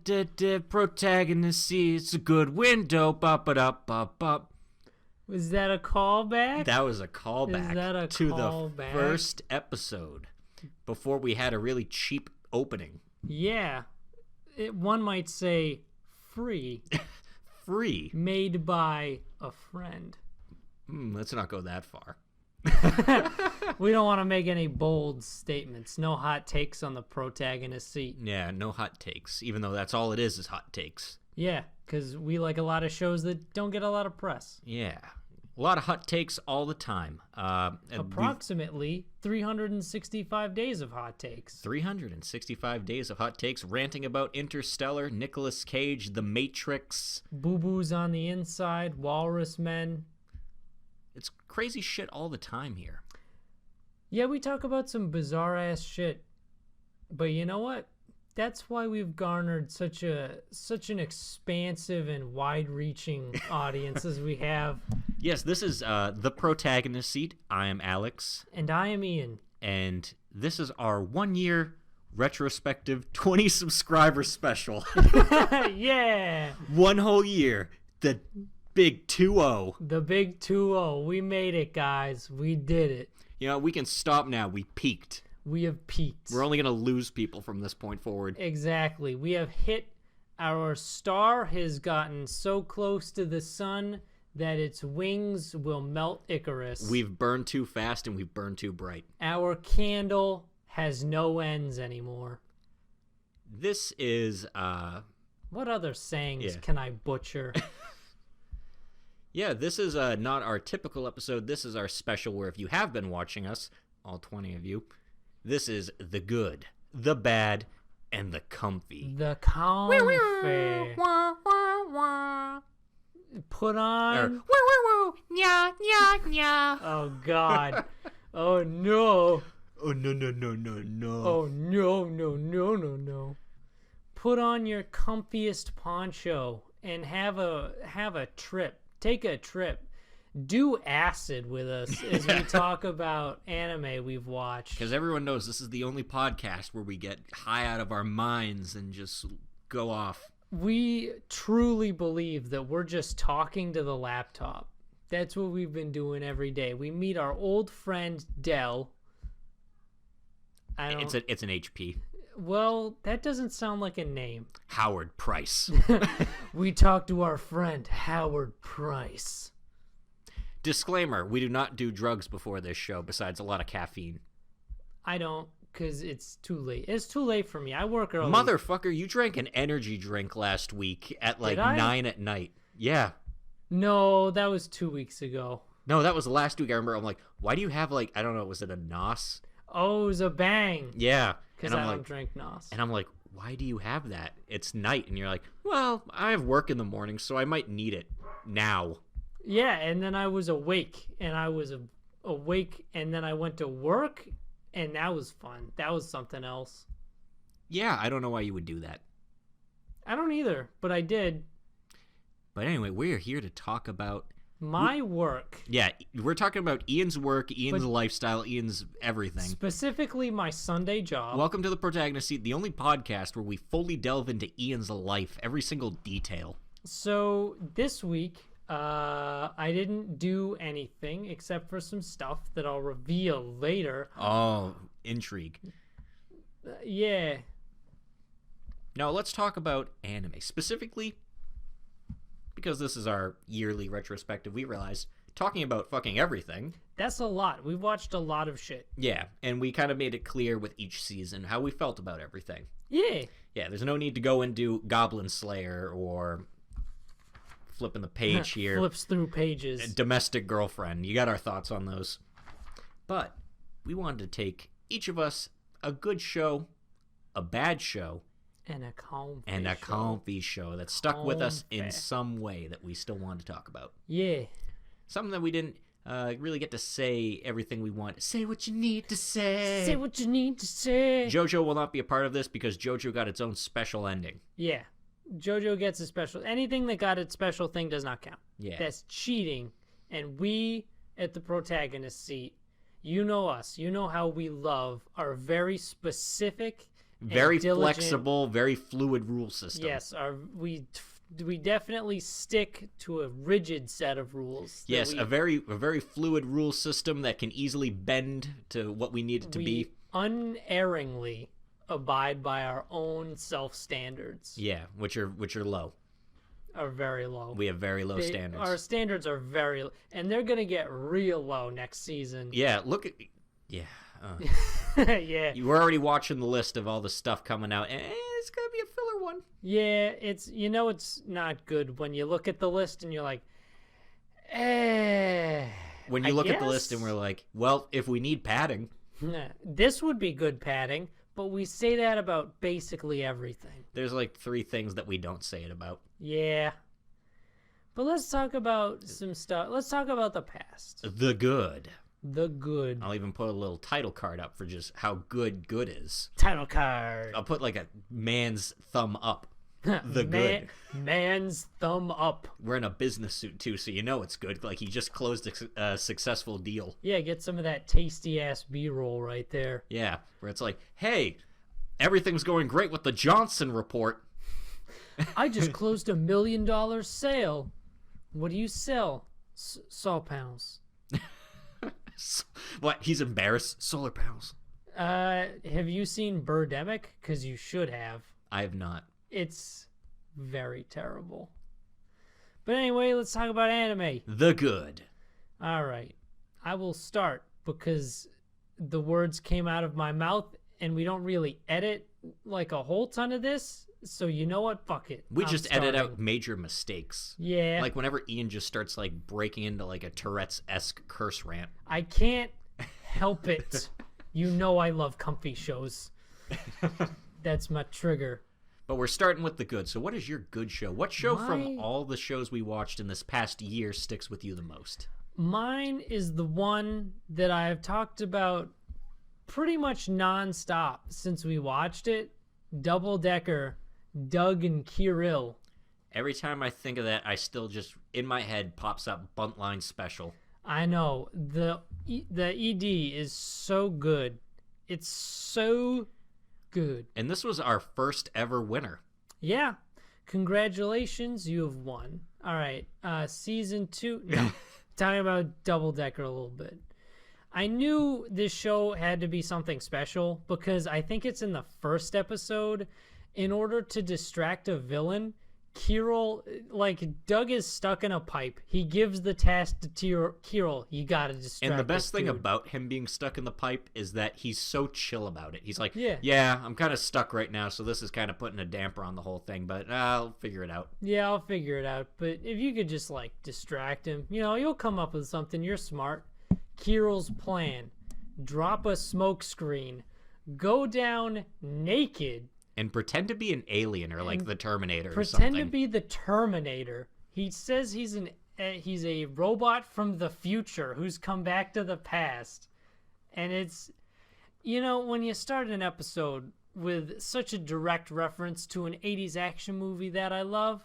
Protagonist, see, it's a good window. Bop it up, bop bop. Was that a callback? That was a callback to the first episode before we had a really cheap opening. Yeah. One might say free. Free. Made by a friend. Let's not go that far. We don't want to make any bold statements. No hot takes on the protagonist seat. Yeah, no hot takes, even though that's all it is hot takes. Yeah, because we like a lot of shows that don't get a lot of press. Yeah, a lot of hot takes all the time. Approximately 365 days of hot takes. 365 days of hot takes, ranting about Interstellar, Nicolas Cage, The Matrix. Boo-boos on the inside, walrus men. It's crazy shit all the time here. Yeah, we talk about some bizarre-ass shit. But you know what? That's why we've garnered such an expansive and wide-reaching audience as we have. Yes, this is The Protagonist Seat. I am Alex. And I am Ian. And this is our 1-year retrospective 20 subscriber special. Yeah! 1 whole year. The big 2-0. The big 2-0. We made it, guys. We did it. You know, we can stop now. We peaked. We have peaked. We're only going to lose people from this point forward. Exactly. We have hit, our star has gotten so close to the sun that its wings will melt Icarus. We've burned too fast and we've burned too bright. Our candle has no ends anymore. This is... What other sayings can I butcher? Yeah, this is not our typical episode. This is our special where if you have been watching us, all 20 of you, this is the good, the bad, and the comfy. The comfy. Put on. Oh, God. Oh, no. Oh, no. Oh, no. Put on your comfiest poncho and have a trip. Take a trip. Do acid with us as we talk about anime we've watched. Because everyone knows this is the only podcast where we get high out of our minds and just go off. We truly believe that we're just talking to the laptop. That's what we've been doing every day. We meet our old friend Dell. It's an HP. Well, that doesn't sound like a name. Howard Price. We talk to our friend Howard Price. Disclaimer, we do not do drugs before this show besides a lot of caffeine. I don't, because it's too late. It's too late for me. I work early. Motherfucker, you drank an energy drink last week at like 9 at night. Yeah. No, that was 2 weeks ago. No, that was last week. I remember I'm like, why do you have like, I don't know, was it a NOS? Oh, it was a Bang. Yeah. Because I don't drink NOS. And I'm like, why do you have that? It's night. And you're like, well, I have work in the morning, so I might need it now. Yeah, and then I was awake, and then I went to work, and that was fun. That was something else. Yeah, I don't know why you would do that. I don't either, but I did. But anyway, we're here to talk about... my work. Yeah, we're talking about Ian's work, Ian's lifestyle, Ian's everything. Specifically my Sunday job. Welcome to the Protagonist Seat, the only podcast where we fully delve into Ian's life, every single detail. So this week... I didn't do anything except for some stuff that I'll reveal later. Oh, intrigue. Yeah. Now let's talk about anime. Specifically, because this is our yearly retrospective, we realized talking about fucking everything. That's a lot. We've watched a lot of shit. Yeah, and we kind of made it clear with each season how we felt about everything. Yeah. Yeah, there's no need to go and do Goblin Slayer or... flipping the page here. Flips through pages. Domestic Girlfriend. You got our thoughts on those. But we wanted to take each of us a good show, a bad show, and a comfy show that stuck with us in some way that we still wanted to talk about. Yeah. Something that we didn't really get to say everything we want. Say what you need to say. Say what you need to say. JoJo will not be a part of this because JoJo got its own special ending. Yeah. JoJo gets a special... anything that got its special thing does not count. Yeah. That's cheating. And we, at the Protagonist Seat, you know us. You know how we love our very specific Very diligent. flexible, very fluid rule system. Yes, we definitely stick to a rigid set of rules. Yes, a very fluid rule system that can easily bend to what we need it to be. Unerringly abide by our own self-standards. Yeah, which are low. Are very low. We have very low standards. Our standards are very, and they're gonna get real low next season. Yeah, look at, yeah. Yeah. You were already watching the list of all the stuff coming out, and it's gonna be a filler one. Yeah, it's not good when you look at the list and you're like, When you look at the list and we're like, well, if we need padding, this would be good padding, but we say that about basically everything. there's like 3 things that we don't say it about. Yeah. But let's talk about some stuff. Let's talk about the past. The good. The good. I'll even put a little title card up for just how good is. Title card. I'll put like a man's thumb up. The good. Man's thumb up. We're in a business suit too, so you know it's good. Like he just closed a successful deal. Yeah, get some of that tasty ass B-roll right there. Yeah, where it's like, hey, everything's going great with the Johnson report. I just closed $1 million sale. What do you sell? Saw panels. What? He's embarrassed? Solar panels. Have you seen Birdemic? Because you should have. I have not. It's very terrible. But anyway, let's talk about anime. The good. All right. I will start because the words came out of my mouth and we don't really edit like a whole ton of this. So you know what? Fuck it. We just edit out major mistakes. Yeah. Like whenever Ian just starts like breaking into like a Tourette's-esque curse rant. I can't help it. You know I love comfy shows. That's my trigger. But we're starting with the good. So what is your good show? What show from all the shows we watched in this past year sticks with you the most? Mine is the one that I have talked about pretty much nonstop since we watched it. Double Decker, Doug and Kirill. Every time I think of that, I still just, in my head, pops up Buntline Special. I know. The ED is so good. It's so good. And this was our first ever winner. Yeah. Congratulations, you have won. All right. Season 2. No, talking about Double Decker a little bit. I knew this show had to be something special because I think it's in the first episode. In order to distract a villain, Kirill, like Doug is stuck in a pipe. He gives the task to Kirill. You gotta distract. And the best thing about him being stuck in the pipe is that he's so chill about it. He's like, yeah, I'm kind of stuck right now, so this is kind of putting a damper on the whole thing, but I'll figure it out. Yeah, I'll figure it out. But if you could just like distract him, you know, you'll come up with something. You're smart. Kirill's plan: drop a smoke screen, go down naked. And pretend to be an alien or like the Terminator or something. Pretend to be the Terminator. He says he's a robot from the future who's come back to the past. And it's, you know, when you start an episode with such a direct reference to an 80s action movie that I love,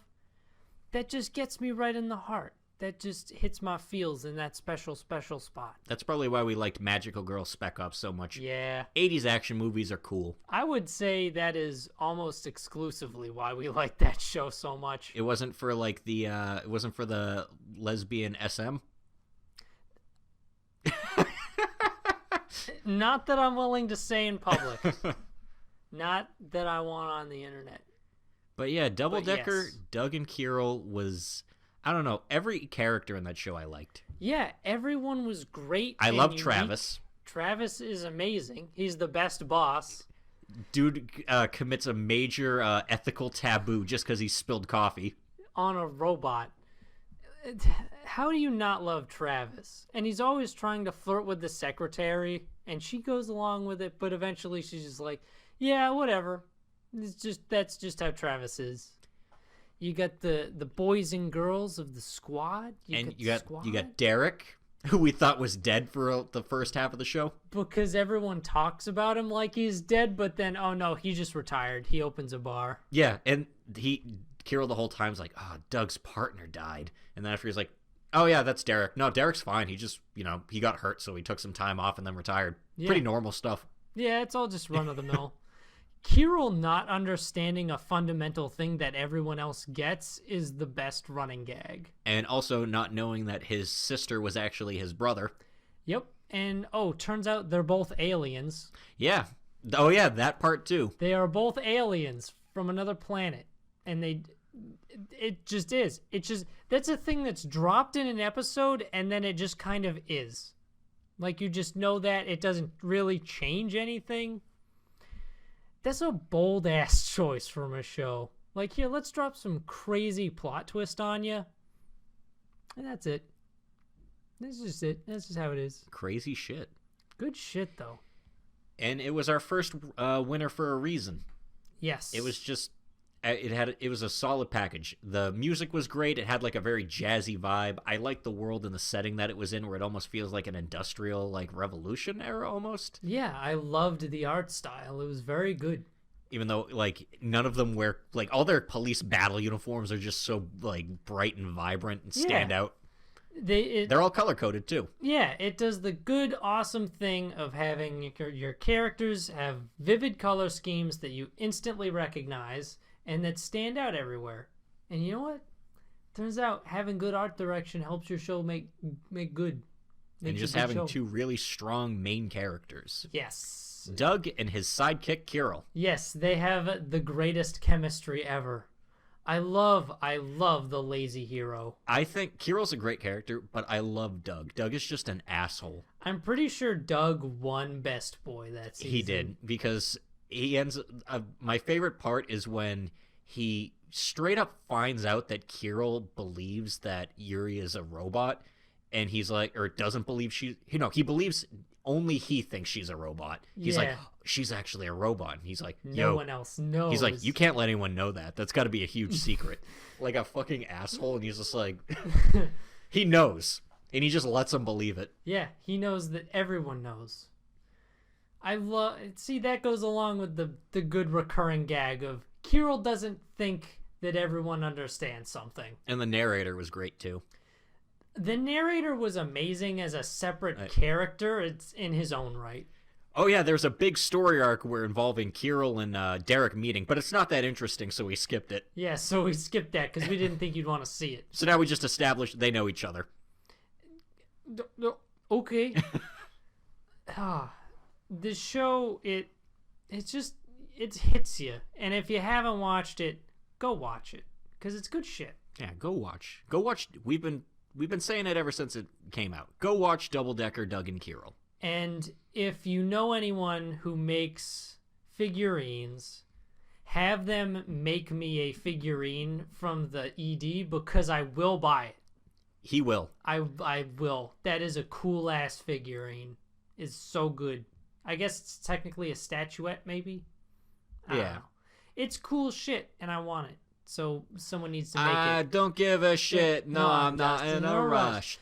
that just gets me right in the heart. That just hits my feels in that special spot. That's probably why we liked Magical Girl Spec Ops so much. Yeah. 80s action movies are cool. I would say that is almost exclusively why we like that show so much. It wasn't for like the lesbian SM? Not that I'm willing to say in public. Not that I want on the internet. But yeah, Double Decker, yes. Doug and Kirill was, I don't know, every character in that show I liked. Yeah, everyone was great. I love Travis. Travis is amazing. He's the best boss. Dude commits a major ethical taboo just because he spilled coffee. On a robot. How do you not love Travis? And he's always trying to flirt with the secretary, and she goes along with it, but eventually she's just like, yeah, whatever. That's just how Travis is. You got the boys and girls of the squad. You got Derek, who we thought was dead for the first half of the show. Because everyone talks about him like he's dead, but then, oh no, he just retired. He opens a bar. Yeah, and Kirill the whole time's like, oh, Doug's partner died. And then after he's like, oh yeah, that's Derek. No, Derek's fine. He just, he got hurt, so he took some time off and then retired. Yeah. Pretty normal stuff. Yeah, it's all just run of the mill. Kirill not understanding a fundamental thing that everyone else gets is the best running gag. And also not knowing that his sister was actually his brother. Yep. And, turns out they're both aliens. Yeah. Oh, yeah, that part too. They are both aliens from another planet. And it just is. That's a thing that's dropped in an episode, and then it just kind of is. Like, you just know that it doesn't really change anything. That's a bold-ass choice from a show. Like, here, let's drop some crazy plot twist on you. And that's it. This is just it. That's just how it is. Crazy shit. Good shit, though. And it was our first winner for a reason. Yes. It was just... It was a solid package. The music was great. It had like a very jazzy vibe. I liked the world and the setting that it was in, where it almost feels like an industrial, like, revolution era almost. Yeah, I loved the art style. It was very good. Even though, like, none of them wear, like, all their police battle uniforms are just so, like, bright and vibrant and stand out. They're all color-coded, too. Yeah, it does the good, awesome thing of having your characters have vivid color schemes that you instantly recognize and that stand out everywhere. And you know what? Turns out having good art direction helps your show make good. And just having two really strong main characters. Yes. Doug and his sidekick, Kirill. Yes, they have the greatest chemistry ever. I love the lazy hero. I think Kirill's a great character, but I love Doug. Doug is just an asshole. I'm pretty sure Doug won Best Boy that season. He did, because he ends... my favorite part is when he straight up finds out that Kirill believes that Yuri is a robot, and he's like... Or doesn't believe she... he believes... Only he thinks she's a robot. He's like, oh, she's actually a robot. And he's like, no one else knows. He's like, you can't let anyone know that. That's got to be a huge secret. Like a fucking asshole. And he's just like, he knows. And he just lets him believe it. Yeah, he knows that everyone knows. See, that goes along with the good recurring gag of Kirill doesn't think that everyone understands something. And the narrator was great too. The narrator was amazing as a separate character. It's in his own right. Oh yeah, there's a big story arc where involving Kirill and Derek meeting, but it's not that interesting, so we skipped it. Yeah, so we skipped that because we didn't think you'd want to see it. So now we just established they know each other. Okay. The show, it hits you, and if you haven't watched it, go watch it because it's good shit. Yeah, go watch. We've been saying it ever since it came out. Go watch Double Decker, Doug and Kirill. And if you know anyone who makes figurines, have them make me a figurine from the ED because I will buy it. He will. I will. That is a cool ass figurine. It's so good. I guess it's technically a statuette, maybe. I don't know. It's cool shit, and I want it. So someone needs to make it. I don't give a shit. No, I'm not in a rush.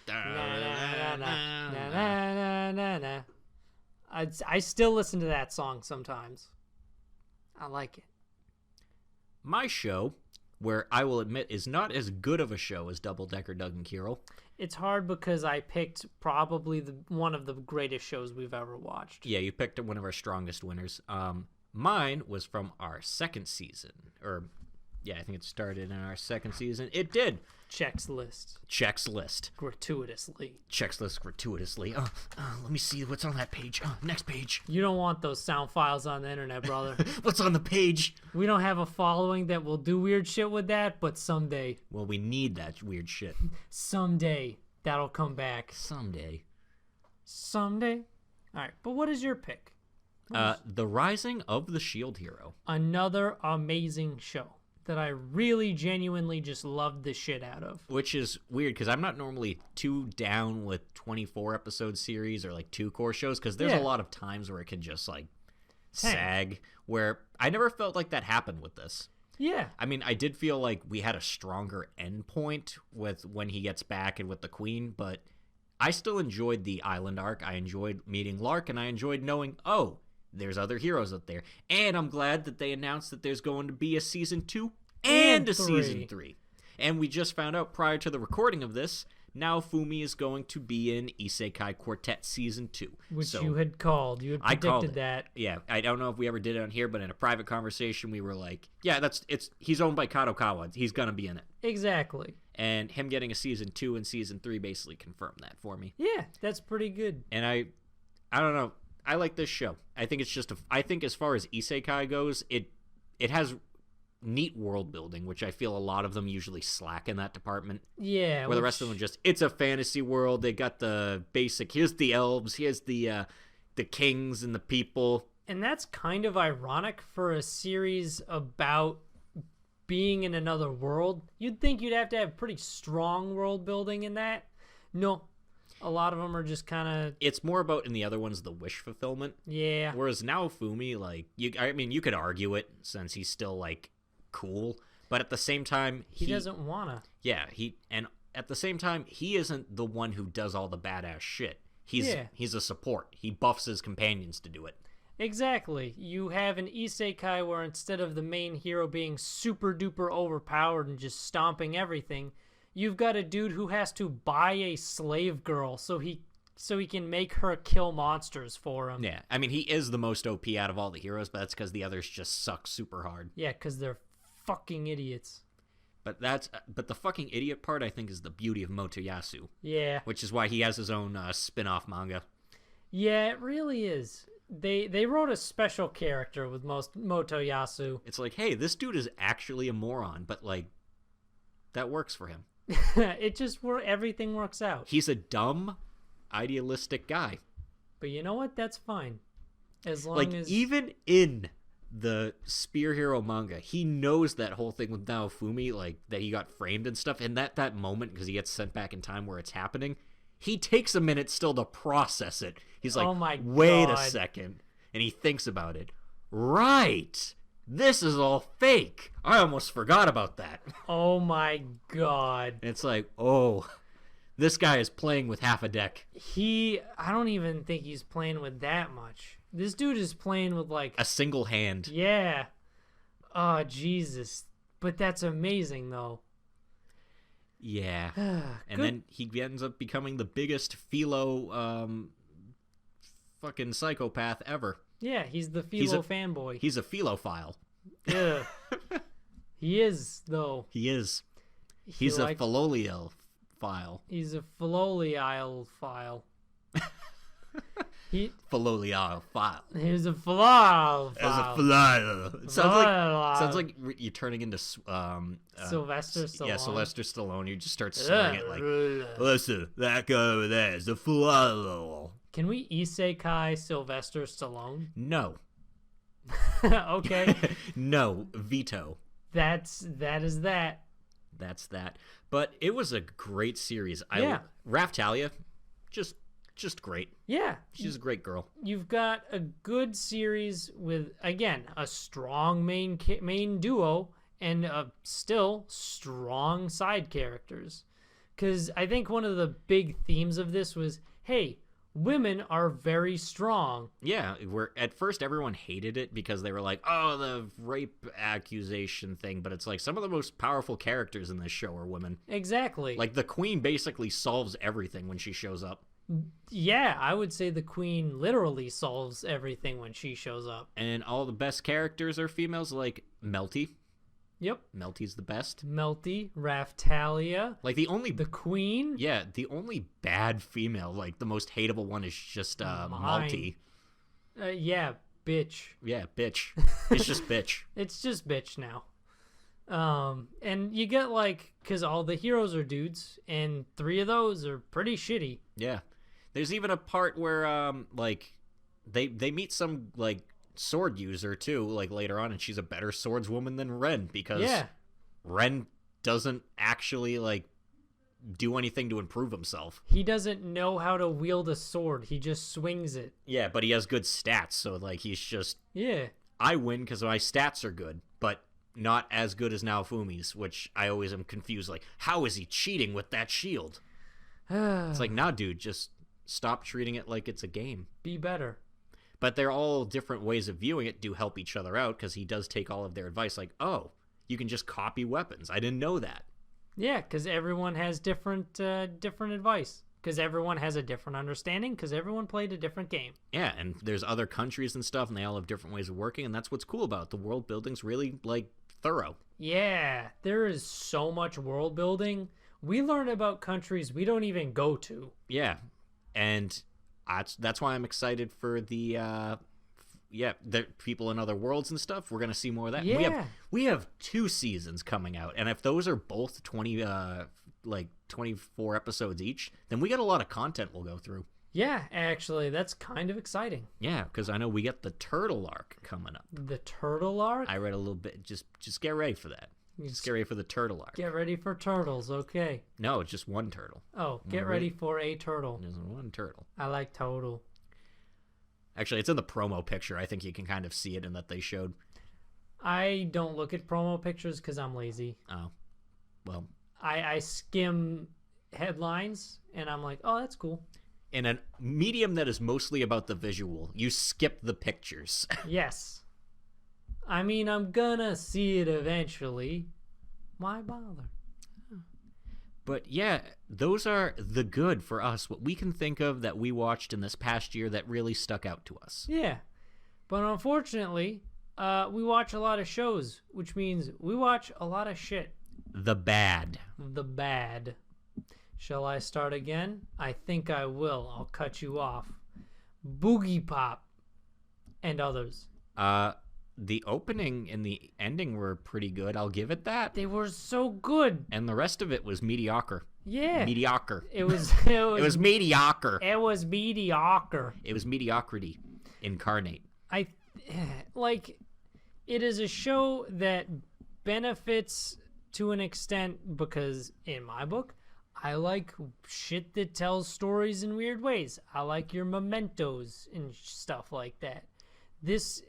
I still listen to that song sometimes. I like it. My show, where I will admit is not as good of a show as Double Decker, Doug and Kirill. It's hard because I picked probably one of the greatest shows we've ever watched. Yeah, you picked one of our strongest winners. Mine was from our second season, or... Yeah, I think it started in our second season. It did. Checks list. Gratuitously. Checks list gratuitously. Let me see what's on that page. Next page. You don't want those sound files on the internet, brother. What's on the page? We don't have a following that will do weird shit with that, but someday. Well, we need that weird shit. Someday. That'll come back. Someday. All right, but what is your pick? The Rising of the Shield Hero. Another amazing show that I really genuinely just loved the shit out of. Which is weird because I'm not normally too down with 24 episode series or like 2-core shows because there's a lot of times where it can just like sag, where I never felt like that happened with this. Yeah. I mean, I did feel like we had a stronger end point with when he gets back and with the Queen, but I still enjoyed the island arc. I enjoyed meeting Lark, and I enjoyed knowing, oh, there's other heroes out there. And I'm glad that they announced that there's going to be a season 2 and a season 3. And we just found out prior to the recording of this Naofumi is going to be in Isekai Quartet Season 2. Which you had called. You had I called predicted that. Yeah, I don't know if we ever did it on here, but in a private conversation, we were like, yeah, he's owned by Kadokawa. He's going to be in it. Exactly. And him getting a Season 2 and Season 3 basically confirmed that for me. Yeah, that's pretty good. And I don't know. I like this show. I think it's just I think as far as Isekai goes, it has neat world building, which I feel a lot of them usually slack in that department. Yeah. Where the rest of them it's a fantasy world. They got the basic, here's the elves, here's the kings and the people. And that's kind of ironic for a series about being in another world. You'd think you'd have to have pretty strong world building in that. No. A lot of them are just kind of... It's more about, in the other ones, the wish fulfillment. Yeah. Whereas Naofumi, like, you could argue it, since he's still, like, cool. But at the same time... He doesn't wanna. Yeah, and at the same time, he isn't the one who does all the badass shit. He's a support. He buffs his companions to do it. Exactly. You have an isekai where instead of the main hero being super duper overpowered and just stomping everything... You've got a dude who has to buy a slave girl so he can make her kill monsters for him. Yeah, I mean, he is the most OP out of all the heroes, but that's because the others just suck super hard. Yeah, because they're fucking idiots. But the fucking idiot part, I think, is the beauty of Motoyasu. Yeah. Which is why he has his own spin-off manga. Yeah, it really is. They wrote a special character with Motoyasu. It's like, hey, this dude is actually a moron, but, like, that works for him. It just everything works out. He's a dumb, idealistic guy. But you know what? That's fine. As long like, as... even in the Spear Hero manga, he knows that whole thing with Naofumi, like, that he got framed and stuff, and that moment, because he gets sent back in time where it's happening, he takes a minute still to process it. He's like, oh my wait God. a second. And he thinks about it. Right! This is all fake. I almost forgot about that. Oh my God. It's like, oh, this guy is playing with half a deck. I don't even think he's playing with that much. This dude is playing with like... A single hand. Yeah. Oh, Jesus. But that's amazing, though. Yeah. And then he ends up becoming the biggest philo fucking psychopath ever. Yeah, he's the philo fanboy. He's a philophile. Yeah. He is, though. He is. He's a philolial file. He's a philolial file. Philolial file. He's a philol file. Sounds like you're turning into Sylvester Stallone. Yeah, Sylvester Stallone. You just start saying it like, listen, that guy over there is a philol. Can we isekai Sylvester Stallone? No. Okay. No, veto. That is that. That's that. But it was a great series. Yeah. Raftalia, just great. Yeah. She's a great girl. You've got a good series with, again, a strong main duo and still strong side characters. Because I think one of the big themes of this was, hey, women are very strong. Yeah, at first everyone hated it because they were like, oh, the rape accusation thing, but it's like some of the most powerful characters in this show are women. Exactly. Like the queen basically solves everything when she shows up. Yeah, I would say the queen literally solves everything when she shows up. And all the best characters are females, like Melty. Yep. Melty's the best. Melty, Raftalia. Like the queen. Yeah, the only bad female, like the most hateable one is just Malty. Yeah, bitch. Yeah, bitch. It's just bitch. It's just bitch now. And you get like, because all the heroes are dudes, and 3 of those are pretty shitty. Yeah. There's even a part where like they meet some like sword user too, like later on, and she's a better swordswoman than Ren because Ren doesn't actually like do anything to improve himself. He doesn't know how to wield a sword. He just swings it. Yeah, but he has good stats, so like he's just I win because my stats are good, but not as good as Naofumi's, which I always am confused. Like, how is he cheating with that shield? It's like, nah, dude, just stop treating it like it's a game. Be better. But they're all different ways of viewing it do help each other out because he does take all of their advice. Like, oh, you can just copy weapons. I didn't know that. Yeah, because everyone has different advice. Because everyone has a different understanding. Because everyone played a different game. Yeah, and there's other countries and stuff, and they all have different ways of working, and that's what's cool about it. The world building's really, like, thorough. Yeah, there is so much world building. We learn about countries we don't even go to. Yeah, and that's why I'm excited for the people in other worlds and stuff. We're gonna see more of that. Yeah. We have 2 seasons coming out, and if those are both 24 episodes each, then we got a lot of content we'll go through. Yeah, actually, that's kind of exciting. Yeah, because I know we get the turtle arc coming up. The turtle arc? I read a little bit. Just get ready for that. Just get ready for the turtle arc. Get ready for turtles, okay. No, it's just one turtle. Oh, get ready for a turtle. There's one turtle. I like total. Actually, it's in the promo picture. I think you can kind of see it in that they showed. I don't look at promo pictures because I'm lazy. Oh, well. I skim headlines, and I'm like, oh, that's cool. In a medium that is mostly about the visual, you skip the pictures. Yes. I mean, I'm gonna see it eventually. Why bother? But yeah, those are the good for us. What we can think of that we watched in this past year that really stuck out to us. Yeah. But unfortunately, we watch a lot of shows, which means we watch a lot of shit. The bad. The bad. Shall I start again? I think I will. I'll cut you off. Boogie Pop and others. The opening and the ending were pretty good. I'll give it that. They were so good. And the rest of it was mediocre. Yeah. Mediocre. It was mediocre. It was mediocre. It was mediocrity incarnate. It is a show that benefits to an extent because in my book, I like shit that tells stories in weird ways. I like your mementos and stuff like that. This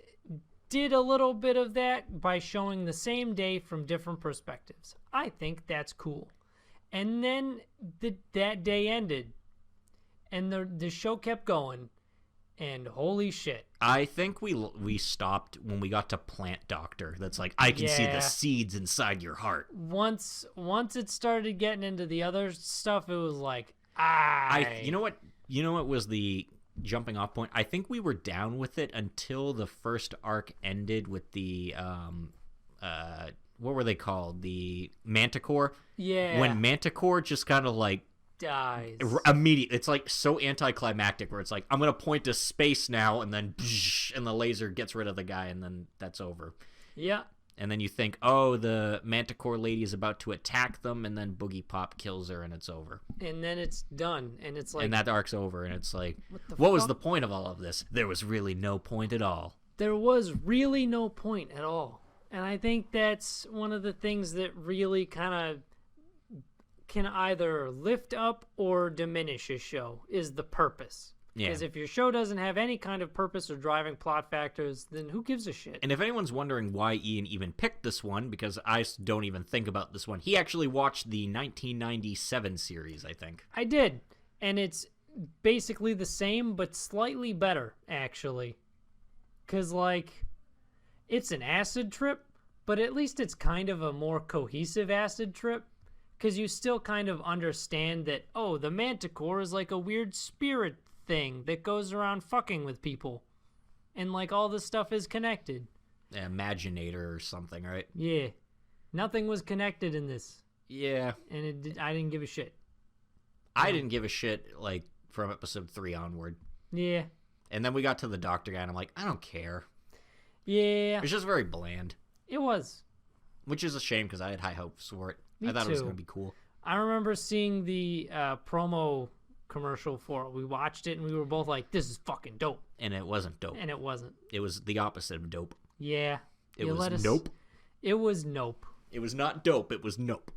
did a little bit of that by showing the same day from different perspectives. I think that's cool. And then that day ended, and the show kept going, and holy shit. I think we stopped when we got to Plant Doctor. That's like, I can see the seeds inside your heart. Once it started getting into the other stuff, it was like, you know what was the jumping off point? I think we were down with it until the first arc ended with the what were they called? The Manticore. Yeah. When Manticore just kind of like dies immediately. It's like so anticlimactic where it's like, I'm gonna point to space now, and then and the laser gets rid of the guy, and then that's over. Yeah. And then you think, oh, the Manticore lady is about to attack them, and then Boogie Pop kills her, and it's over. And then it's done, and it's like, and that arc's over, and it's like, what was the point of all of this? There was really no point at all. There was really no point at all. And I think that's one of the things that really kind of can either lift up or diminish a show is the purpose. Because if your show doesn't have any kind of purpose or driving plot factors, then who gives a shit? And if anyone's wondering why Ian even picked this one, because I don't even think about this one, he actually watched the 1997 series, I think. I did. And it's basically the same, but slightly better, actually. Because, it's an acid trip, but at least it's kind of a more cohesive acid trip. Because you still kind of understand that, oh, the Manticore is like a weird spirit thing that goes around fucking with people. And, all this stuff is connected. Imaginator or something, right? Yeah. Nothing was connected in this. Yeah. And I didn't give a shit. I didn't give a shit, from episode 3 onward. Yeah. And then we got to the doctor guy, and I'm like, I don't care. Yeah. It's just very bland. It was. Which is a shame, because I had high hopes for it. Me I thought too. it was going to be cool. I remember seeing the promo commercial for it. We watched it, and we were both like, this is fucking dope. And it wasn't dope. And it wasn't. It was the opposite of dope. Yeah. It was nope. It was nope. It was not dope. It was nope.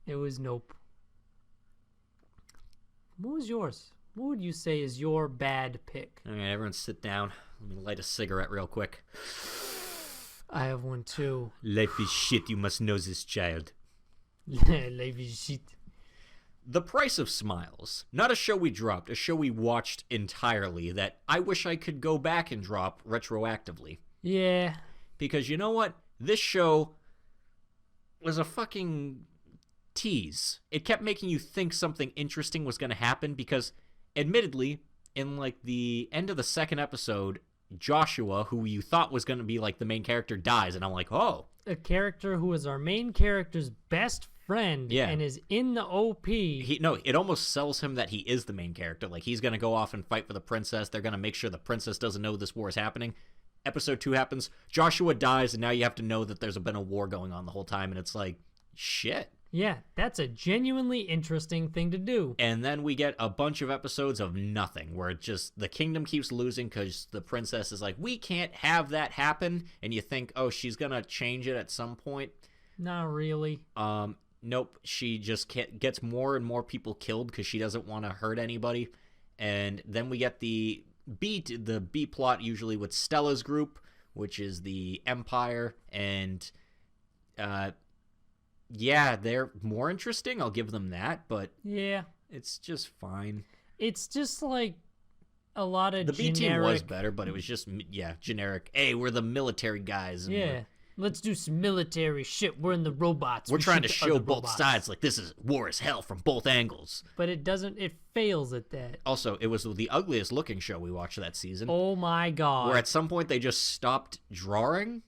It was nope. What was yours? What would you say is your bad pick? All right, everyone sit down. Let me light a cigarette real quick. I have one too. Life is shit. You must know this, child. Life is shit. The Price of Smiles. Not a show we dropped. A show we watched entirely that I wish I could go back and drop retroactively. Yeah. Because you know what? This show was a fucking tease. It kept making you think something interesting was going to happen because, admittedly, in like the end of the second episode, Joshua, who you thought was going to be like the main character, dies, and I'm like, oh. A character who is our main character's best friend and is in the OP. It almost sells him that he is the main character. Like, he's going to go off and fight for the princess. They're going to make sure the princess doesn't know this war is happening. Episode 2 happens. Joshua dies, and now you have to know that there's been a war going on the whole time, and it's like, shit. Yeah, that's a genuinely interesting thing to do. And then we get a bunch of episodes of nothing, where it just the kingdom keeps losing because the princess is like, we can't have that happen. And you think, oh, she's going to change it at some point. Not really. Nope. She just gets more and more people killed because she doesn't want to hurt anybody. And then we get the B plot, usually with Stella's group, which is the Empire. And yeah, they're more interesting. I'll give them that, but yeah, it's just fine. It's just like a lot of the B team was better, but it was just generic. Hey, we're the military guys. And let's do some military shit. We're in the robots. We're trying to show both sides like this is war as hell from both angles. But it doesn't. It fails at that. Also, it was the ugliest looking show we watched that season. Oh my god! Where at some point they just stopped drawing.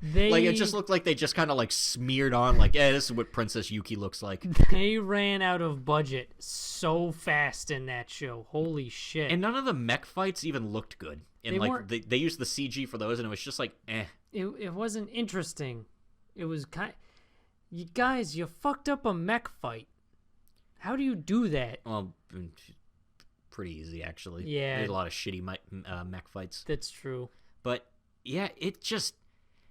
Like, it just looked like they just kind of like smeared on like, this is what Princess Yuki looks like. They ran out of budget so fast in that show. Holy shit. And none of the mech fights even looked good. And they used the CG for those, and it was just like, eh. It wasn't interesting. It was you guys, you fucked up a mech fight. How do you do that? Well, pretty easy, actually. Yeah. There's a lot of shitty mech fights. That's true. But yeah,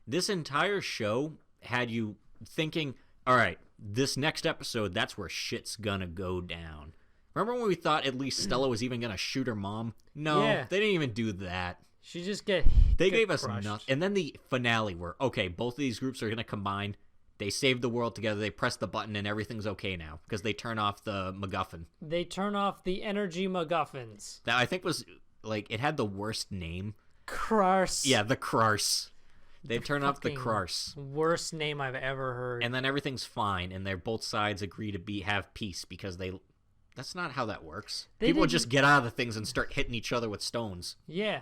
this entire show had you thinking, all right, this next episode, that's where shit's gonna go down. Remember when we thought at least Stella was even gonna shoot her mom? No, they didn't even do that. She just They gave us nothing. And then the finale where, okay, both of these groups are gonna combine. They save the world together. They press the button and everything's okay now because they turn off the MacGuffin. They turn off the energy MacGuffins. That I think was like, it had the worst name. Krars. Yeah, the Krars. They turn off the Krars. Worst name I've ever heard. And then everything's fine, and both sides agree to have peace because that's not how that works. People just get out of the things and start hitting each other with stones. Yeah.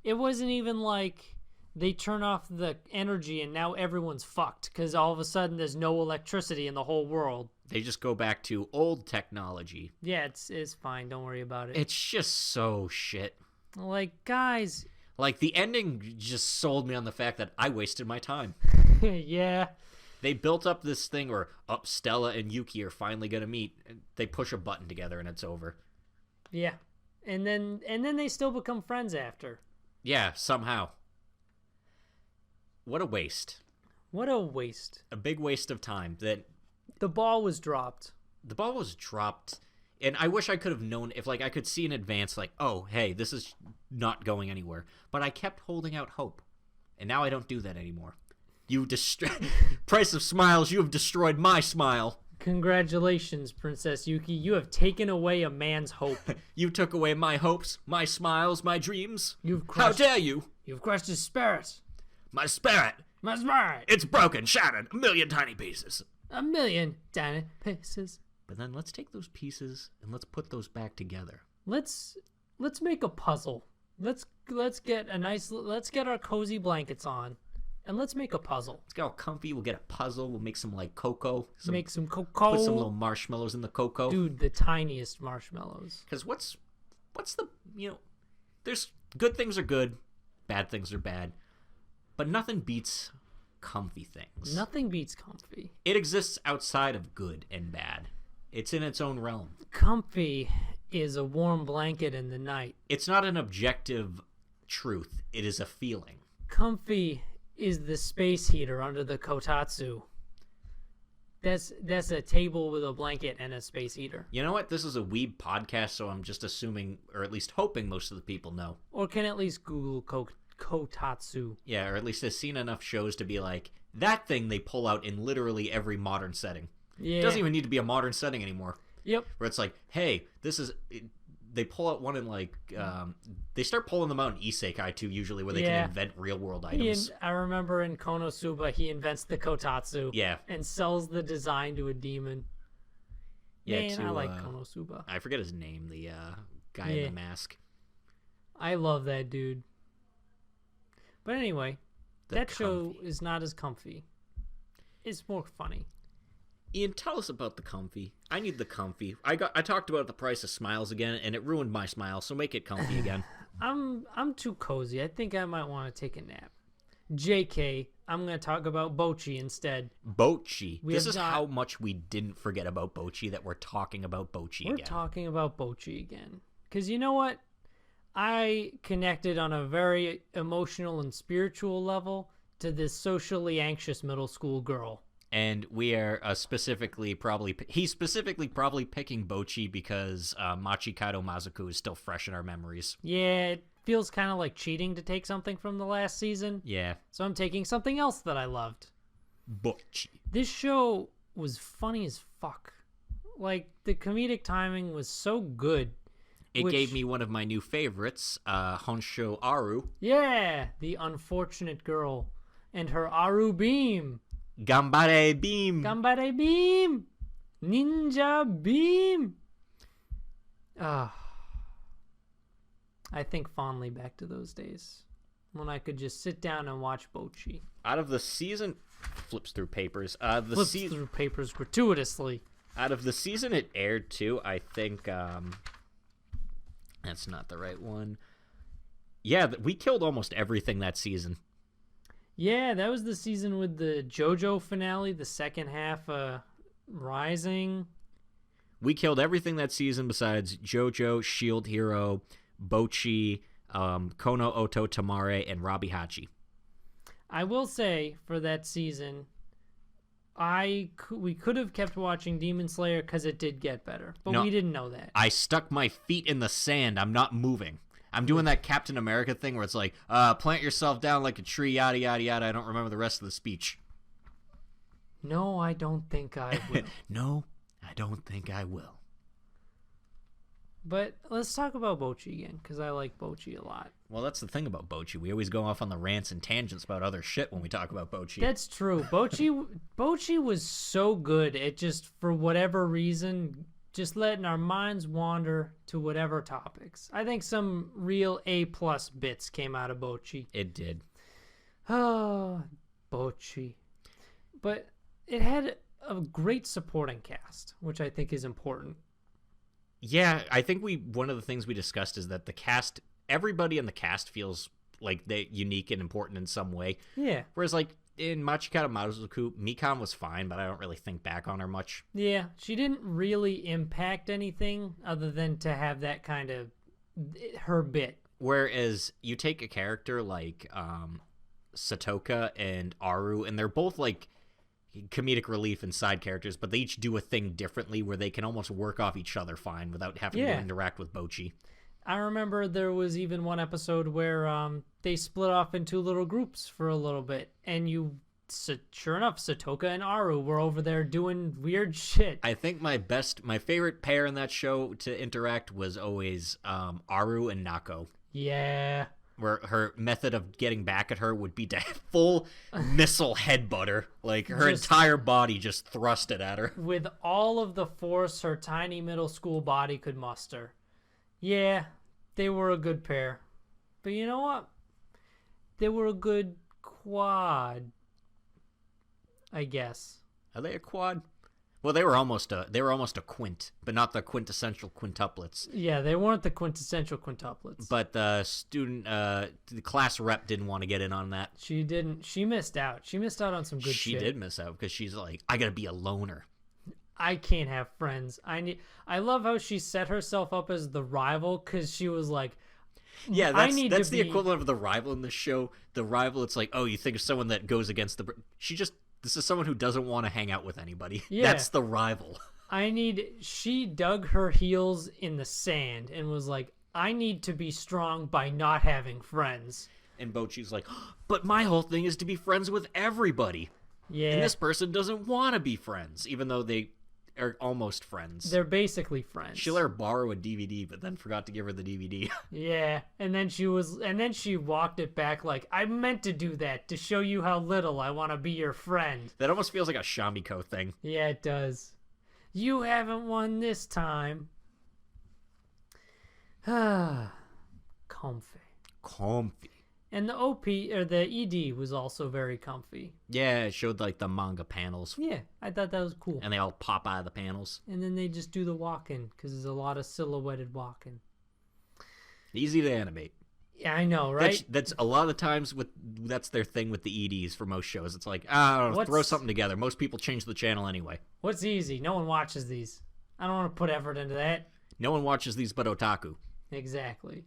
It wasn't even like they turn off the energy and now everyone's fucked because all of a sudden there's no electricity in the whole world. They just go back to old technology. Yeah, it's fine. Don't worry about it. It's just so shit. Like, guys... Like, the ending just sold me on the fact that I wasted my time. Yeah. They built up this thing where, Stella and Yuki are finally going to meet. They push a button together and it's over. Yeah. And then they still become friends after. Yeah, somehow. What a waste. What a waste. A big waste of time. The ball was dropped. The ball was dropped. And I wish I could have known if, like, I could see in advance, like, oh, hey, this is not going anywhere. But I kept holding out hope. And now I don't do that anymore. Price of smiles, you have destroyed my smile. Congratulations, Princess Yuki. You have taken away a man's hope. You took away my hopes, my smiles, my dreams. How dare you? You've crushed his spirit. My spirit. My spirit. It's broken, shattered, a million tiny pieces. A million tiny pieces. But then let's take those pieces and let's put those back together. Let's make a puzzle. Let's get our cozy blankets on, and let's make a puzzle. Let's get all comfy. We'll get a puzzle. We'll make some like cocoa. Make some cocoa. Put some little marshmallows in the cocoa. Dude, the tiniest marshmallows. Because what's the there's good things are good, bad things are bad, but nothing beats comfy things. Nothing beats comfy. It exists outside of good and bad. It's in its own realm. Comfy is a warm blanket in the night. It's not an objective truth. It is a feeling. Comfy is the space heater under the kotatsu. That's a table with a blanket and a space heater. You know what? This is a weeb podcast, so I'm just assuming, or at least hoping most of the people know. Or can at least Google kotatsu. Yeah, or at least has seen enough shows to be like, that thing they pull out in literally every modern setting. Yeah. It doesn't even need to be a modern setting anymore. Yep. Where it's like, hey, they pull out one in like, they start pulling them out in Isekai too, usually, where they can invent real world items. I remember in Konosuba, he invents the kotatsu. Yeah. And sells the design to a demon. Yeah, Man, I like Konosuba. I forget his name, the guy Yeah. in the mask. I love that dude. But anyway, that show Comfy. is not as comfy. It's more funny. Ian, tell us about the comfy. I need the comfy. I talked about the price of smiles again, and it ruined my smile, so make it comfy again. I'm too cozy. I think I might want to take a nap. JK, I'm going to talk about Bocchi instead. Bocchi. This is have not- how much we didn't forget about Bocchi that we're talking about Bocchi We're again. talking about Bocchi again. Because you know what? I connected on a very emotional and spiritual level to this socially anxious middle school girl. And we are he's specifically probably picking Bocchi because Machikado Mazuku is still fresh in our memories. Yeah, it feels kind of like cheating to take something from the last season. Yeah. So I'm taking something else that I loved. Bocchi. This show was funny as fuck. Like, the comedic timing was so good. It gave me one of my new favorites, Honsho Aru. Yeah, the unfortunate girl and her Aru beam. Gambare Beam. Gambare beam! Ninja beam! I think fondly back to those days when I could just sit down and watch Bocchi. Out of the season, flips through papers. Flips through papers gratuitously. Out of the season it aired to, I think that's not the right one. Yeah, we killed almost everything that season. Yeah, that was the season with the JoJo finale, the second half, Rising. We killed everything that season besides JoJo, Shield Hero, Bocchi, Kono Oto Tamare, and Rabi Hachi. I will say, for that season, we could have kept watching Demon Slayer because it did get better, but No, we didn't know that. I stuck my feet in the sand. I'm not moving. I'm doing that Captain America thing where it's like, plant yourself down like a tree, yada, yada, yada. I don't remember the rest of the speech. No, I don't think I will. No, I don't think I will. But let's talk about Bocchi again, because I like Bocchi a lot. Well, that's the thing about Bocchi. We always go off on the rants and tangents about other shit when we talk about Bocchi. That's true. Bocchi was so good. It just, for whatever reason, just letting our minds wander to whatever topics. I think some real A+ bits came out of Bocchi. It did. Oh, Bocchi. But it had a great supporting cast, which I think is important. Yeah, I think one of the things we discussed is that the cast, everybody in the cast feels like they're unique and important in some way. Yeah. Whereas, like, in Machikata Mazuku, Mikan was fine, but I don't really think back on her much. Yeah, she didn't really impact anything other than to have that kind of her bit. Whereas you take a character like Satoka and Aru, and they're both like comedic relief and side characters, but they each do a thing differently where they can almost work off each other fine without having to interact with Bocchi. I remember there was even one episode where they split off into little groups for a little bit, and sure enough, Satoka and Aru were over there doing weird shit. I think my favorite pair in that show to interact was always Aru and Nako. Yeah. Where her method of getting back at her would be to full missile headbutt her. Like, her entire body just thrusted at her. With all of the force her tiny middle school body could muster. Yeah, they were a good pair. But you know what? They were a good quad, I guess. Are they a quad? Well, they were almost a quint, but not the quintessential quintuplets. Yeah, they weren't the quintessential quintuplets. But the class rep didn't want to get in on that. She didn't. She missed out. She missed out on some good shit. She did miss out because she's like, I gotta be a loner. I can't have friends. I love how she set herself up as the rival because she was like, yeah, that's the equivalent of the rival in the show. The rival, it's like, oh, you think of someone that goes against this is someone who doesn't want to hang out with anybody. Yeah. That's the rival. She dug her heels in the sand and was like, I need to be strong by not having friends. And Bocchi's like, but my whole thing is to be friends with everybody. Yeah. And this person doesn't want to be friends, even though they are almost friends. They're basically friends. She let her borrow a DVD, but then forgot to give her the DVD. Yeah, and then she walked it back like, I meant to do that to show you how little I want to be your friend. That almost feels like a Shamiko thing. Yeah, it does. You haven't won this time. Comfy. Comfy. And the OP or the ED was also very comfy. Yeah, it showed like the manga panels. Yeah, I thought that was cool. And they all pop out of the panels. And then they just do the walking because there's a lot of silhouetted walking. Easy to animate. Yeah, I know, right? That's a lot of the times that's their thing with the EDs for most shows. It's like, I don't know, throw something together. Most people change the channel anyway. What's easy? No one watches these. I don't want to put effort into that. No one watches these but otaku. Exactly.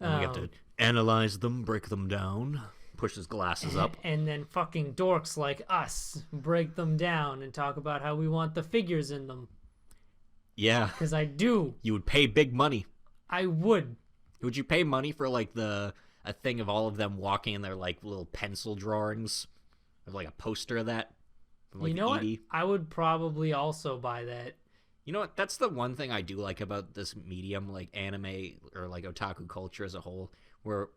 And we get to analyze them, break them down, push his glasses up. And then fucking dorks like us break them down and talk about how we want the figures in them. Yeah. Because I do. You would pay big money. I would. Would you pay money for like a thing of all of them walking in their like little pencil drawings of like a poster of that? Of, like, you know what? Edie? I would probably also buy that. You know what? That's the one thing I do like about this medium, like anime or like otaku culture as a whole, where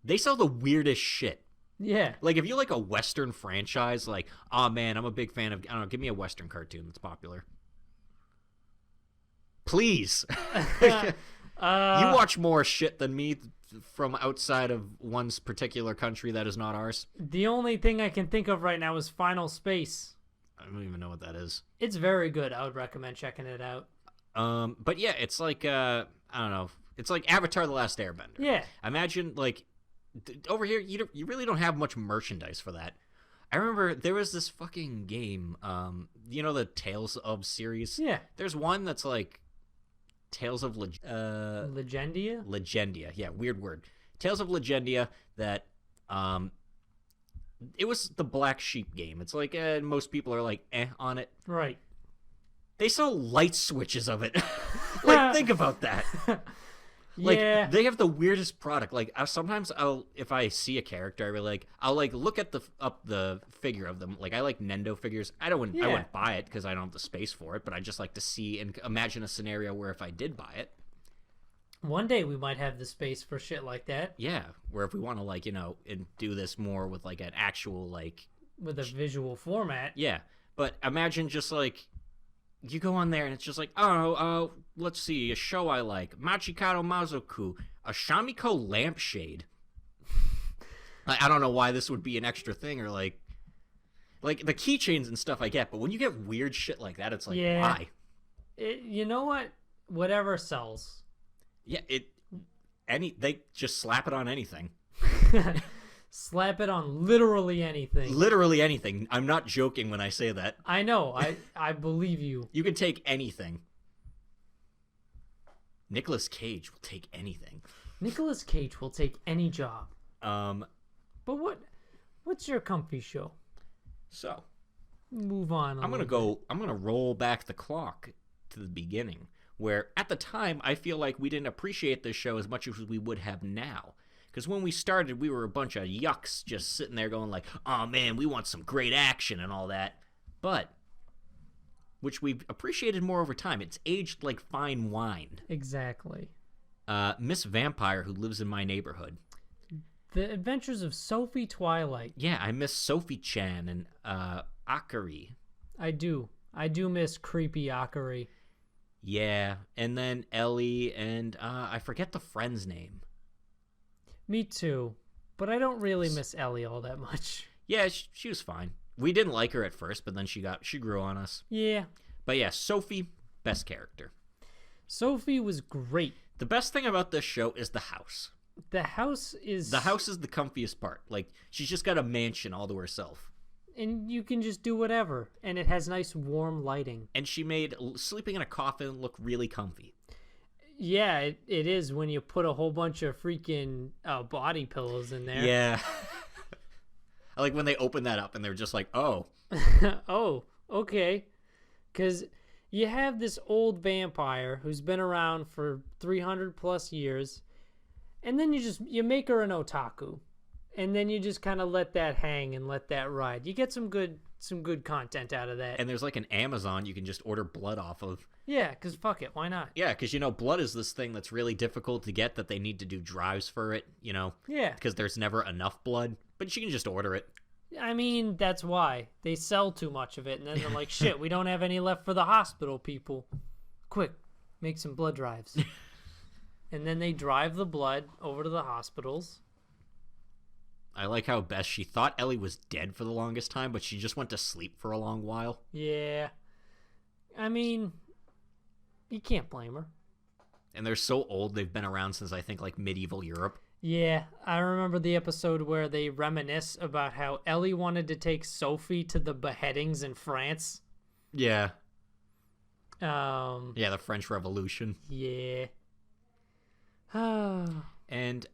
they sell the weirdest shit. Yeah. Like if you like a Western franchise, like, oh man, I'm a big fan of, I don't know, give me a Western cartoon that's popular. Please. You watch more shit than me from outside of one's particular country that is not ours. The only thing I can think of right now is Final Space. I don't even know what that is. It's very good. I would recommend checking it out. But yeah, it's like I don't know. It's like Avatar: The Last Airbender. Yeah. Imagine like over here, you really don't have much merchandise for that. I remember there was this fucking game. You know the Tales of series. Yeah. There's one that's like Tales of Legendia. Legendia. Yeah, weird word. Tales of Legendia. That it was the Black Sheep game. It's like most people are like on it. Right. They sell light switches of it. Like think about that. Like Yeah. they have the weirdest product. Like sometimes if I see a character I really like, I'll like look at the figure of them. Like I like Nendo figures. I wouldn't buy it because I don't have the space for it, but I just like to see and imagine a scenario where if I did buy it. One day we might have the space for shit like that. Yeah, where if we want to like, and do this more with like an actual like with a visual format. Yeah. But imagine just like you go on there and it's just like, oh, let's see, a show I like, Machikado Mazoku, a Shamiko lampshade. I don't know why this would be an extra thing, or like the keychains and stuff I get, but when you get weird shit like that, it's like, why? You know what? Whatever sells. Yeah, they just slap it on anything. Slap it on literally anything. Literally anything. I'm not joking when I say that. I know. I believe you. You can take anything. Nicolas Cage will take anything. Nicolas Cage will take any job. But what's your comfy show? So, move on. I'm going to roll back the clock to the beginning, where at the time I feel like we didn't appreciate this show as much as we would have now. Because when we started, we were a bunch of yucks just sitting there going like, oh man, we want some great action and all that. But, which we've appreciated more over time, it's aged like fine wine. Exactly. Miss Vampire Who Lives in My Neighborhood. The Adventures of Sophie Twilight. Yeah, I miss Sophie-chan and Akari. I do miss creepy Akari. Yeah, and then Ellie and I forget the friend's name. Me too, but I don't really miss Ellie all that much. Yeah, she was fine. We didn't like her at first, but then she grew on us. Yeah. But yeah, Sophie, best character. Sophie was great. The best thing about this show is the house. The house is the comfiest part. Like, she's just got a mansion all to herself. And you can just do whatever, and it has nice warm lighting. And she made sleeping in a coffin look really comfy. Yeah, it is when you put a whole bunch of freaking body pillows in there. Yeah. I like when they open that up and they're just like, oh. Oh, okay. Because you have this old vampire who's been around for 300 plus years, and then you make her an otaku, and then you just kind of let that hang and let that ride. You get some good content out of that. And there's like an Amazon you can just order blood off of. Yeah, because fuck it, why not? Yeah, because, blood is this thing that's really difficult to get, that they need to do drives for it, Yeah. because there's never enough blood. But you can just order it. I mean, that's why. They sell too much of it, and then they're like, shit, we don't have any left for the hospital people. Quick, make some blood drives. And then they drive the blood over to the hospitals. I like how Bess, she thought Ellie was dead for the longest time, but she just went to sleep for a long while. Yeah. I mean, you can't blame her. And they're so old, they've been around since, I think, like, medieval Europe. Yeah, I remember the episode where they reminisce about how Ellie wanted to take Sophie to the beheadings in France. Yeah. Yeah, the French Revolution. Yeah. And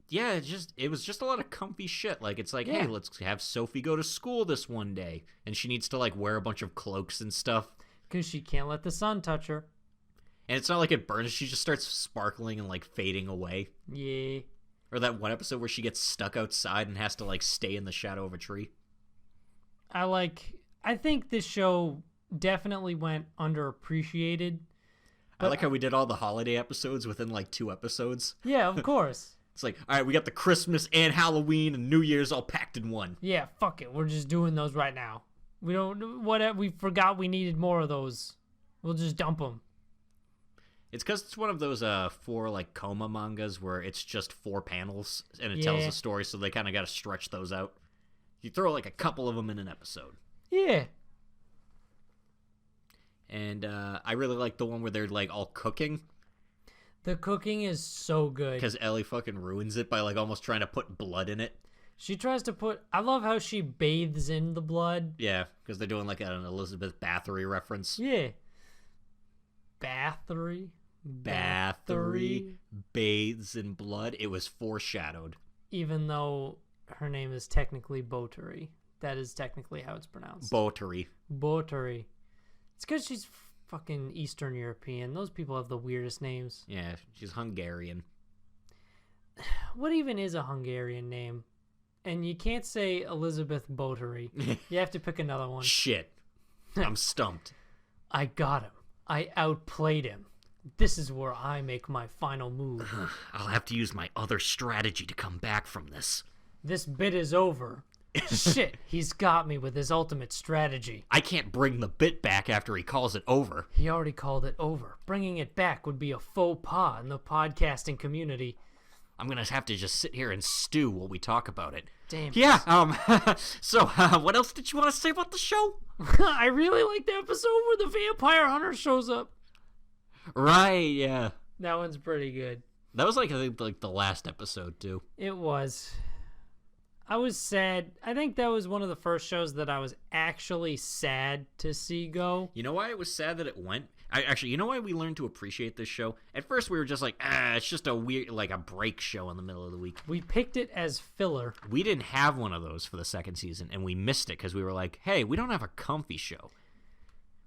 yeah, it was just a lot of comfy shit. Like, it's like, hey, let's have Sophie go to school this one day, and she needs to like wear a bunch of cloaks and stuff because she can't let the sun touch her. And it's not like it burns; she just starts sparkling and like fading away. Yeah. Or that one episode where she gets stuck outside and has to like stay in the shadow of a tree. I think this show definitely went underappreciated. I like how we did all the holiday episodes within like 2 episodes. Yeah, of course. It's like, all right, we got the Christmas and Halloween and New Year's all packed in one. Yeah, fuck it. We're just doing those right now. We forgot we needed more of those. We'll just dump them. It's because it's one of those 4 like coma mangas where it's just 4 panels and it tells a story, so they kind of got to stretch those out. You throw like a couple of them in an episode. Yeah. And I really like the one where they're like all cooking. The cooking is so good. Because Ellie fucking ruins it by like almost trying to put blood in it. She tries to I love how she bathes in the blood. Yeah, because they're doing like an Elizabeth Bathory reference. Yeah. Bathory? Bathory bathes in blood. It was foreshadowed. Even though her name is technically Botary. That is technically how it's pronounced. Botary. Botary. It's because she's fucking Eastern European. Those people have the weirdest names. Yeah, she's Hungarian. What even is a Hungarian name? And you can't say Elizabeth Botary. You have to pick another one. Shit. I'm stumped. I got him. I outplayed him. This is where I make my final move. I'll have to use my other strategy to come back from this. This bit is over. Shit, he's got me with his ultimate strategy. I can't bring the bit back after he calls it over. He already called it over. Bringing it back would be a faux pas in the podcasting community. I'm gonna have to just sit here and stew while we talk about it. Damn. Yeah, so, what else did you want to say about the show? I really like the episode where the vampire hunter shows up. Right, yeah. That one's pretty good. That was like, I think, like the last episode, too. It was. I was sad. I think that was one of the first shows that I was actually sad to see go. You know why it was sad that it went? Actually, you know why we learned to appreciate this show? At first, we were just like, it's just a weird, like a break show in the middle of the week. We picked it as filler. We didn't have one of those for the second season, and we missed it because we were like, hey, we don't have a comfy show.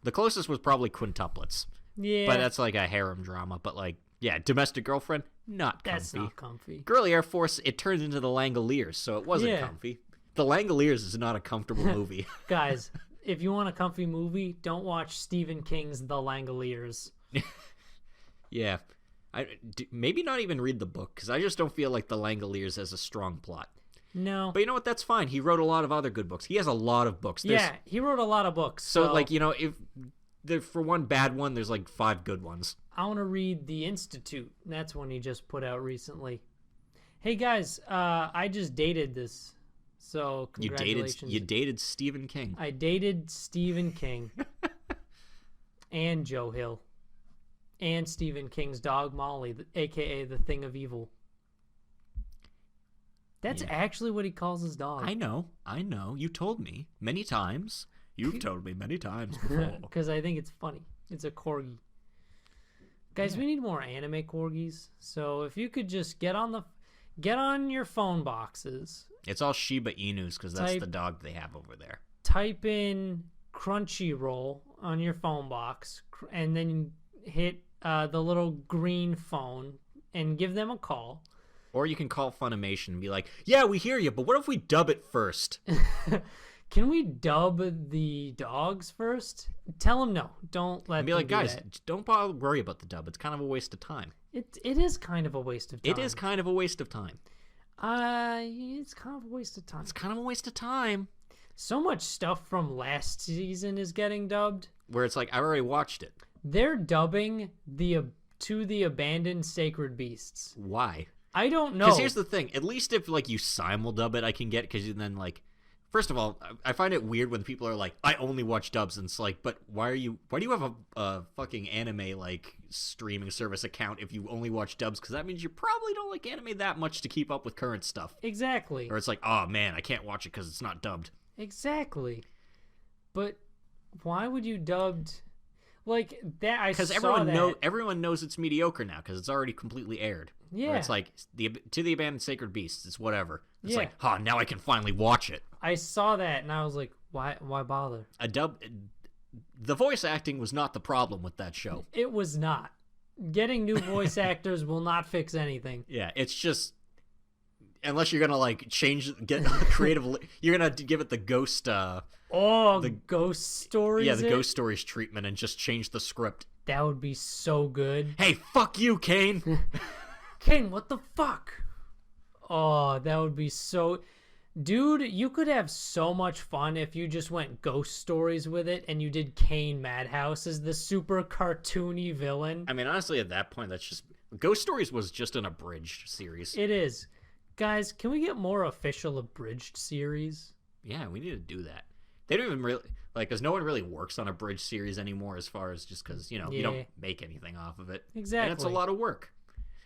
The closest was probably Quintuplets. Yeah. But that's like a harem drama, but like, yeah, Domestic Girlfriend, not comfy. That's not comfy. Girly Air Force, it turned into the Langoliers, so it wasn't comfy. The Langoliers is not a comfortable movie. Guys, if you want a comfy movie, don't watch Stephen King's The Langoliers. Yeah. Maybe not even read the book, because I just don't feel like The Langoliers has a strong plot. No. But you know what? That's fine. He wrote a lot of other good books. He has a lot of books. Yeah, he wrote a lot of books. So, like, you know, if for one bad one, there's like 5 good ones. I want to read The Institute. That's one he just put out recently. Hey, guys, I just dated this. So, congratulations. You dated Stephen King. I dated Stephen King. And Joe Hill. And Stephen King's dog, Molly, a.k.a. the Thing of Evil. That's actually what he calls his dog. I know. You told me many times. You've told me many times before. Because I think it's funny. It's a corgi. Guys, we need more anime corgis. So if you could just get on your phone boxes. It's all Shiba Inus because that's the dog they have over there. Type in Crunchyroll on your phone box and then hit the little green phone and give them a call. Or you can call Funimation and be like, yeah, we hear you, but what if we dub it first? Can we dub the dogs first? Tell them no. Don't let them be like, guys, that. don't bother worry about the dub. It's kind of a waste of time. It is kind of a waste of time. It is kind of a waste of time. It's kind of a waste of time. It's kind of a waste of time. So much stuff from last season is getting dubbed. Where it's like, I already watched it. They're dubbing to the abandoned sacred beasts. Why? I don't know. Because here's the thing. At least if, like, you simul-dub it, I can get, because then, like... First of all, I find it weird when people are like, I only watch dubs, and it's like, but why do you have a fucking anime, like, streaming service account if you only watch dubs? Because that means you probably don't like anime that much to keep up with current stuff. Exactly. Or it's like, oh man, I can't watch it because it's not dubbed. Exactly. But why would you dubbed... Like, that, I saw that. Because everyone knows it's mediocre now, because it's already completely aired. Yeah. Or it's like, to the abandoned sacred beasts, it's whatever. It's Yeah. like, now I can finally watch it. I saw that, and I was like, why bother? The voice acting was not the problem with that show. It was not. Getting new voice actors will not fix anything. Yeah, it's just... Unless you're gonna, like, get creative... You're gonna give it the ghost... the ghost stories? Yeah, the ghost stories treatment and just change the script. That would be so good. Hey, fuck you, Kane! Kane, what the fuck? Oh, that would be so... Dude, you could have so much fun if you just went ghost stories with it and you did Kane Madhouse as the super cartoony villain. I mean, honestly, at that point, that's just... Ghost Stories was just an abridged series. It is. Guys, can we get more official abridged series? Yeah, we need to do that. They don't even really... Like, because no one really works on a bridge series anymore as far as just because, you don't make anything off of it. Exactly. And it's a lot of work.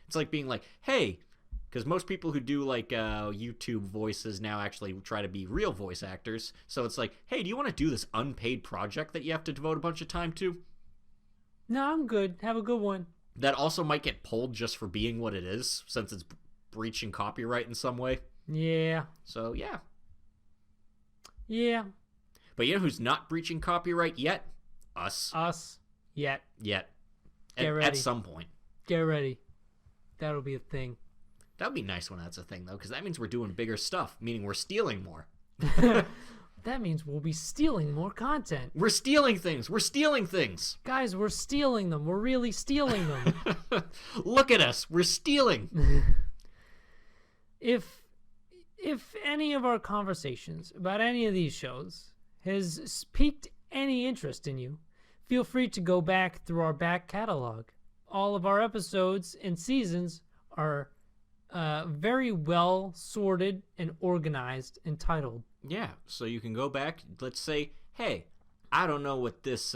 It's like being like, hey... Because most people who do, like, YouTube voices now actually try to be real voice actors. So it's like, hey, do you want to do this unpaid project that you have to devote a bunch of time to? No, I'm good. Have a good one. That also might get pulled just for being what it is, since it's breaching copyright in some way. Yeah. So, yeah. Yeah. But you know who's not breaching copyright yet? Us. Us. Yet. Get ready. At some point. Get ready. That'll be a thing. That would be nice when that's a thing, though, because that means we're doing bigger stuff, meaning we're stealing more. That means we'll be stealing more content. We're stealing things. We're stealing things. Guys, we're stealing them. We're really stealing them. Look at us. We're stealing. If any of our conversations about any of these shows has piqued any interest in you, feel free to go back through our back catalog. All of our episodes and seasons are very well sorted and organized and titled. Yeah, so you can go back. Let's say, hey, I don't know what this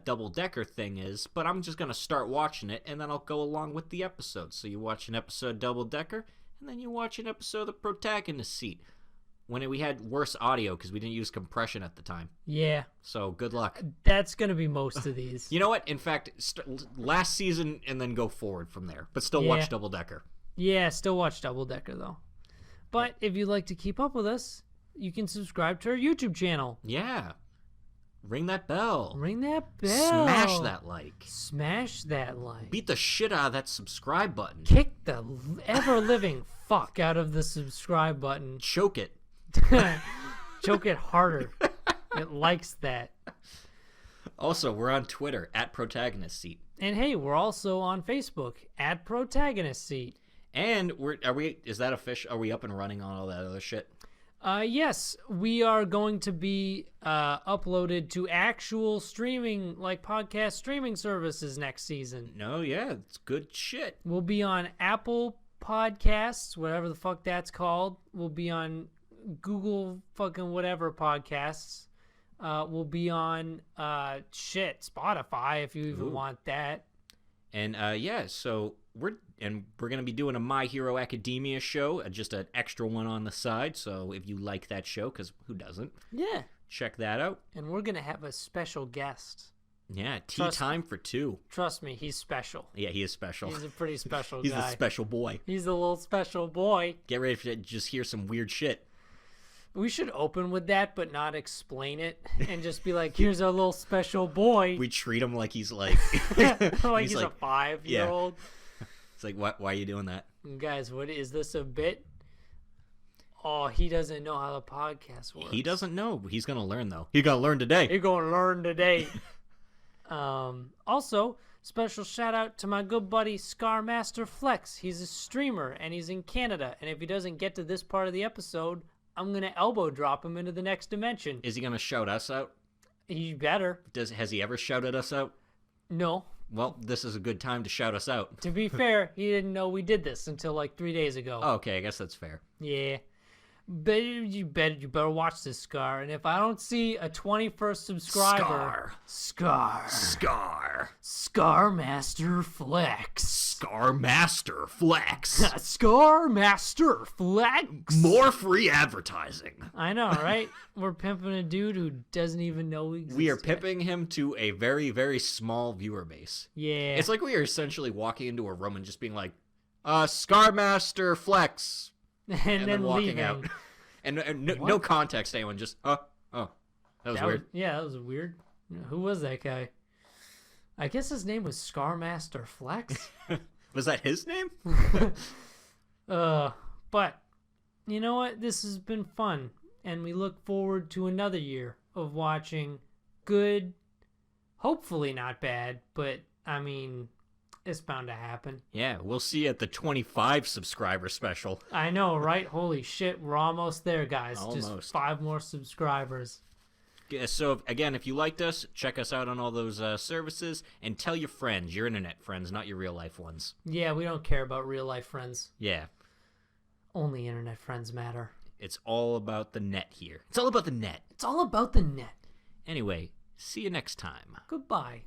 double-decker thing is, but I'm just gonna start watching it, and then I'll go along with the episode. So you watch an episode double-decker, and then you watch an episode of the Protagonist seat. When we had worse audio because we didn't use compression at the time. Yeah. So good luck. That's going to be most of these. You know what? In fact, last season and then go forward from there. But still watch Double Decker. Yeah, still watch Double Decker, though. But if you'd like to keep up with us, you can subscribe to our YouTube channel. Yeah. Ring that bell. Ring that bell. Smash that like. Smash that like. Beat the shit out of that subscribe button. Kick the ever-living fuck out of the subscribe button. Choke it. Choke it harder. It likes that. Also, we're on Twitter at Protagonist Seat. And hey, we're also on Facebook at Protagonist Seat. And is that official? Are we up and running on all that other shit? Yes, we are going to be uploaded to actual streaming, like podcast streaming services next season. No, yeah, it's good shit. We'll be on Apple Podcasts, whatever the fuck that's called. We'll be on Google fucking whatever podcasts. We'll be on Spotify if you even want that. And so we're gonna be doing a My Hero Academia show, just an extra one on the side. So if you like that show, because who doesn't? Yeah, check that out. And we're gonna have a special guest. Yeah, time for two. Trust me, he's special. Yeah, he is special. He's a pretty special He's guy. a special boy. He's a little special boy. Get ready to just hear some weird shit. We should open with that, but not explain it, and just be like, "Here's our little special boy." We treat him like he's like, like he's a 5-year-old. Yeah. It's like, why are you doing that, guys? What is this a bit? Oh, he doesn't know how the podcast works. He doesn't know. He's gonna learn though. He's gonna learn today. He's gonna learn today. Also, Special shout out to my good buddy Scarmaster Flex. He's a streamer and he's in Canada. And if he doesn't get to this part of the episode, I'm going to elbow drop him into the next dimension. Is he going to shout us out? He better. Has he ever shouted us out? No. Well, this is a good time to shout us out. To be fair, he didn't know we did this until like 3 days ago. Oh, okay, I guess that's fair. Yeah. But you better watch this, Scar. And if I don't see a 21st subscriber, Scar Master Flex, Scar Master Flex. More free advertising. I know, right? We're pimping a dude who doesn't even know we exist. We are yet. pimping him to a very, very small viewer base. Yeah. It's like we are essentially walking into a room and just being like, Scar Master Flex. and then walking leaving. out. And no context to anyone, just, that was weird. That was weird. Who was that guy? I guess his name was Scarmaster Flex. Was that his name? But you know what? This has been fun, and we look forward to another year of watching good, hopefully not bad, but I mean, it's bound to happen. Yeah, we'll see you at the 25 subscriber special. I know, right? Holy shit, we're almost there, guys. Almost. Just 5 more subscribers. Yeah, so, again, if you liked us, check us out on all those services, and tell your friends, your internet friends, not your real-life ones. Yeah, we don't care about real-life friends. Yeah. Only internet friends matter. It's all about the net here. It's all about the net. It's all about the net. Anyway, see you next time. Goodbye.